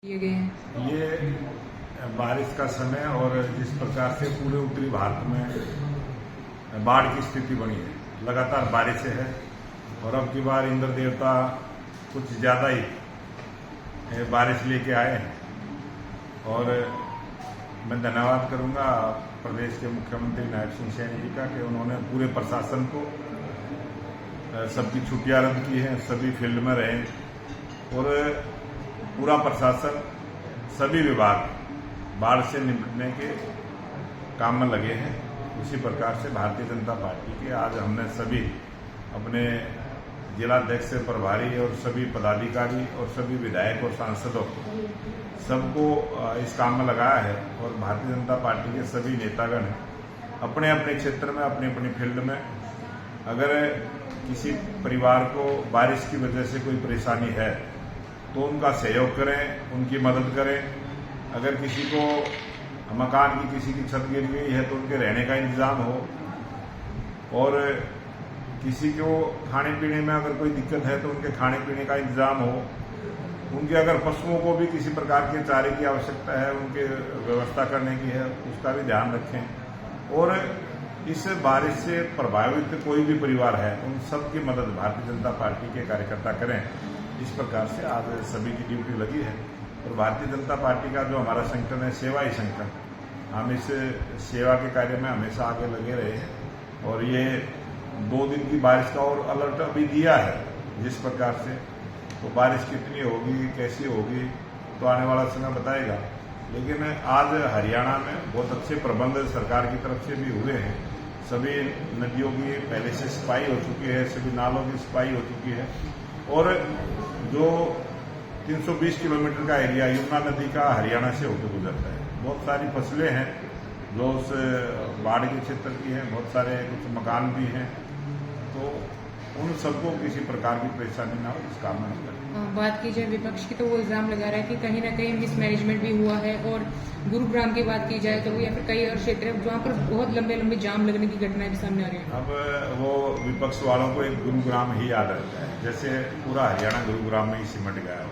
किए गए हैं। ये बारिश का समय और जिस प्रकार से पूरे उत्तरी भारत में बाढ़ की स्थिति बनी है, लगातार बारिशें हैं और अब की बार इंद्र देवता कुछ ज़्यादा ही बारिश लेके आए हैं। और मैं धन्यवाद करूंगा प्रदेश के मुख्यमंत्री नायब सिंह सैनी जी का कि उन्होंने पूरे प्रशासन को सबकी छुट्टियां रद्द की हैं, सभी फील्ड में रहे और पूरा प्रशासन सभी विभाग बाढ़ से निपटने के काम में लगे हैं। उसी प्रकार से भारतीय जनता पार्टी के आज हमने सभी अपने जिलाध्यक्ष से प्रभारी और सभी पदाधिकारी और सभी विधायक और सांसदों सबको इस काम में लगाया है और भारतीय जनता पार्टी के सभी नेतागण अपने अपने क्षेत्र में अपनी अपनी फील्ड में अगर किसी परिवार को बारिश की वजह से कोई परेशानी है तो उनका सहयोग करें, उनकी मदद करें। अगर किसी को मकान की किसी की छत गिर गई है तो उनके रहने का इंतजाम हो और किसी को खाने पीने में अगर कोई दिक्कत है तो उनके खाने पीने का इंतजाम हो। उनके अगर पशुओं को भी किसी प्रकार के चारे की आवश्यकता है, उनके व्यवस्था करने की है, उसका भी ध्यान रखें। और इस बारिश से प्रभावित कोई भी परिवार है उन सब की मदद भारतीय जनता पार्टी के कार्यकर्ता करें। इस प्रकार से आज सभी की ड्यूटी लगी है और भारतीय जनता पार्टी का जो हमारा संगठन है सेवा ही संगठन, हम इस सेवा के कार्य में हमेशा आगे लगे रहे हैं। और ये 2 दिन की बारिश का और अलर्ट अभी दिया है जिस प्रकार से, तो बारिश कितनी होगी कैसी होगी तो आने वाला समय बताएगा। लेकिन आज हरियाणा में बहुत अच्छे प्रबंध सरकार की तरफ से भी हुए हैं। सभी नदियों की पहले से सफाई हो चुकी है, सभी नालों की सफाई हो चुकी है और जो 320 किलोमीटर का एरिया यमुना नदी का हरियाणा से होकर गुजरता है। बहुत सारी फसलें हैं जो उस बाढ़ के क्षेत्र की हैं, बहुत सारे कुछ मकान भी हैं, तो उन सबको किसी प्रकार की परेशानी ना हो इस काम में करें। बात की जाए विपक्ष की तो वो इल्जाम लगा रहा है कि कहीं ना कहीं मिसमैनेजमेंट भी हुआ है। और गुरुग्राम की बात की जाए तो या फिर कई और क्षेत्र है जहाँ पर बहुत लंबे लंबे जाम लगने की घटनाएं भी सामने आ रही है। अब वो विपक्ष वालों को एक गुरुग्राम ही याद रहता है, जैसे पूरा हरियाणा गुरुग्राम में ही सिमट गया हो।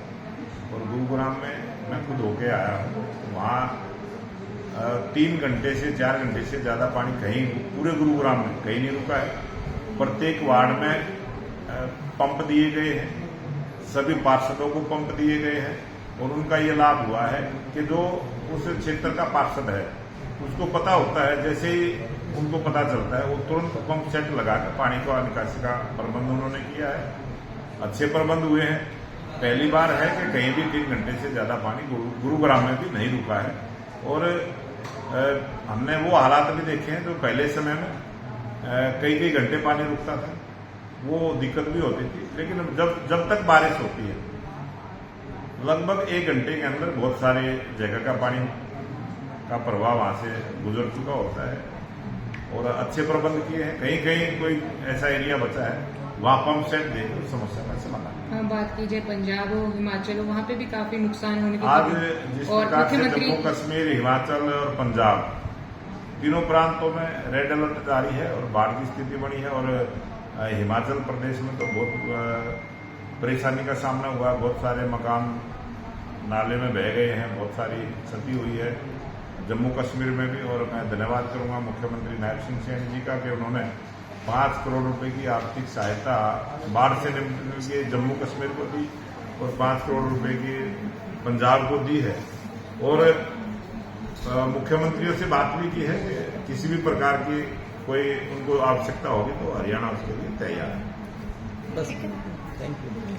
और गुरुग्राम में मैं खुद होके आया हूँ, वहाँ 3 घंटे से 4 घंटे से ज़्यादा पानी कहीं पूरे गुरुग्राम में कहीं नहीं रुका है। प्रत्येक वार्ड में पंप दिए गए हैं, सभी पार्षदों को पंप दिए गए हैं और उनका ये लाभ हुआ है कि जो उस क्षेत्र का पार्षद है उसको पता होता है, जैसे ही उनको पता चलता है वो तुरंत पंप सेट लगाकर पानी को निकासी का प्रबंध उन्होंने किया है। अच्छे प्रबंध हुए हैं। पहली बार है कि कहीं भी 3 घंटे से ज्यादा पानी गुरुग्राम में भी नहीं रुका है। और हमने वो हालात भी देखे हैं जो पहले समय में कई घंटे पानी रुकता था, वो दिक्कत भी होती थी। लेकिन जब तक बारिश होती है लगभग 1 घंटे के अंदर बहुत सारे जगह का पानी का प्रवाह वहां से गुजर चुका होता है और अच्छे प्रबंध किए हैं। कहीं कहीं कोई ऐसा एरिया बचा है वहां पंप सेट देकर समस्या का समाधान। बात की जाए पंजाब हो हिमाचल हो, वहाँ पे भी काफी नुकसान होने की आज जिस प्रकार से जम्मू कश्मीर, हिमाचल और पंजाब तीनों प्रांतों में रेड अलर्ट जारी है और बाढ़ की स्थिति बनी है। और हिमाचल प्रदेश में तो बहुत परेशानी का सामना हुआ, बहुत सारे मकान नाले में बह गए हैं, बहुत सारी क्षति हुई है जम्मू कश्मीर में भी। और मैं धन्यवाद करूंगा मुख्यमंत्री नायब सिंह सैनी जी का कि उन्होंने 5 करोड़ रुपए की आर्थिक सहायता बाढ़ से निपटने के जम्मू कश्मीर को दी और 5 करोड़ रुपए की पंजाब को दी है। और मुख्यमंत्रियों से बात भी की है कि किसी भी प्रकार की कोई उनको आवश्यकता होगी तो हरियाणा उसके लिए तैयार है। बस, थैंक यू।